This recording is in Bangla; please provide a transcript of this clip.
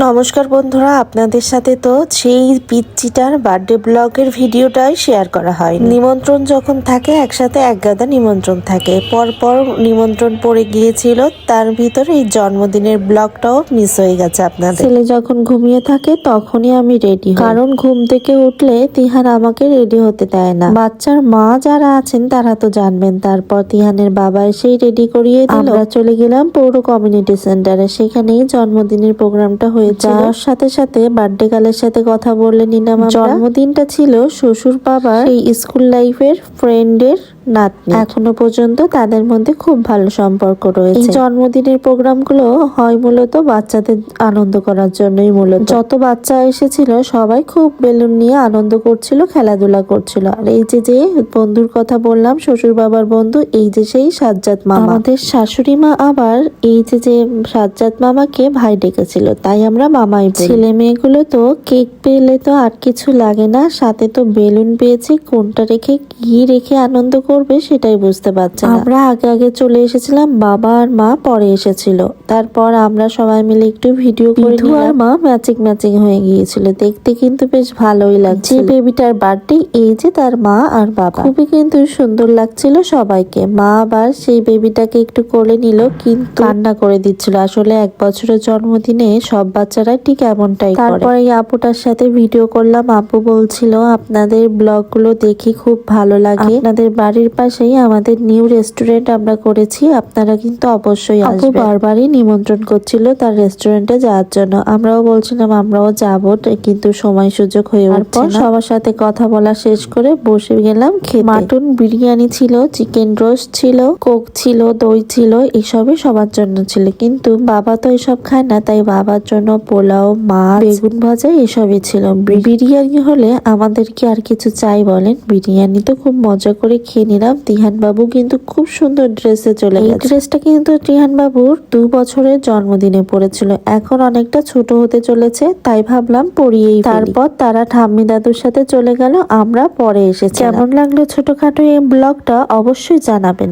নমস্কার বন্ধুরা, আপনাদের সাথে তো সেই পিচ্চিটার বার্থডে ব্লগের ভিডিওটাই শেয়ার করা হয়। নিমন্ত্রণ যখন থাকে একসাথে এক গাদা নিমন্ত্রণ থাকে, পরপর নিমন্ত্রণ পড়ে গিয়েছিল, তার ভিতরে এই জন্মদিনের ব্লগটাও মিস হয়ে গেছে আপনাদের। ছেলে যখন ঘুমিয়ে থাকে তখনই আমি রেডি হই, কারণ ঘুম থেকে উঠলে তিহান আমাকে রেডি হতে দেয় না। বাচ্চার মা যারা আছেন তারা তো জানবেন। তারপর তিহানের বাবা এসেই রেডি করিয়ে দিল। আমরা চলে গেলাম পৌর কমিউনিটি সেন্টারে, সেখানেই জন্মদিনের প্রোগ্রামটা যাওয়ার সাথে সাথে বার্থডে গার্লের সাথে কথা বলে নিলাম। জন্মদিনটা ছিল শ্বশুর বাবার সেই স্কুল লাইফের ফ্রেন্ডের নাতনি। এখনো পর্যন্ত তাদের মধ্যে খুব ভালো সম্পর্ক রয়েছে। এই জন্মদিনের প্রোগ্রামগুলো হয় মূলত বাচ্চাদের আনন্দ করার জন্যই। মূলত যত বাচ্চা এসেছিল সবাই খুব বেলুন নিয়ে আনন্দ করছিল, খেলাধুলা করছিল। আর এই যে বন্ধুর কথা বললাম, শ্বশুর বাবার বন্ধু, এই যে সেই সাজ্জাদ মামা। আমাদের শাশুড়ি মা আবার এই যে সাজ্জাদ মামাকে ভাই ডেকেছিল, তাই আমরা মামাই বলি। ছেলে মেয়েগুলো তো কেক পেলে তো আর কিছু লাগে না, সাথে তো বেলুন পেয়েছে, কোনটা রেখে কি রেখে আনন্দ করবে সেটাই বুঝতে পারছে না। আমরা আগে চলে এসেছিলাম, বাবা আর মা পরে এসেছিল। তারপর আমরা সবাই মিলে একটু ভিডিও করে নিলাম। আর মা ম্যাচিং হয়ে গিয়েছিল, দেখতে কিন্তু বেশ ভালোই লাগছে। বেবিটার বার্থডে, এই যে তার মা আর বাবা, খুবই কিন্তু সুন্দর লাগছিল সবাইকে। মা আবার সেই বেবিটাকে একটু কোলে নিল, কিন্তু কান্না করে দিচ্ছিল। আসলে 1 বছরের জন্মদিনে সব বাচ্চারা ঠিক এমনটাই করে। তারপরে এই আপুটার সাথে ভিডিও করলাম। আপু বলছিল আপনাদের ব্লগগুলো দেখি খুব ভালো লাগে, আপনাদের বাড়ির পাশেই আমাদের নিউ রেস্টুরেন্ট আমরা করেছি, আপনারা কিন্তু অবশ্যই আসবেন। আপু বারবারই নিমন্ত্রণ করছিল তার রেস্টুরেন্টে যাওয়ার জন্য। আমরাও বলছিলাম আমরাও যাবো, কিন্তু সময় সুযোগ হয়ে উঠছে না। সবার সাথে কথা বলা শেষ করে বসে গেলাম খেতে। মাটন বিরিয়ানি ছিল, চিকেন রোস্ট ছিল, কোক ছিল, দই ছিল, এসবই সবার জন্য ছিল। কিন্তু বাবা তো এসব খায় না, তাই বাবার জন্য পোলাও, মাছ, বেগুন ভাজা এসবই ছিল। বিরিয়ানি হলে আমাদের কি আর কিছু চাই বলেন? বিরিয়ানি তো খুব মজা করে খেয়ে নিলাম। তিহান বাবু কিন্তু খুব সুন্দর ড্রেসে চলে গেছে। এই ড্রেসটা কিন্তু তিহান বাবুর 2 বছরের জন্মদিনে পড়েছিল, এখন অনেকটা ছোট হতে চলেছে, তাই ভাবলাম পরিয়েই ফেলি। তারপর তারা ঠাম্মি দাদুর সাথে চলে গেল, আমরা পরে এসেছি। কেমন লাগলো ছোটখাটো এই ব্লগটা অবশ্যই জানাবেন।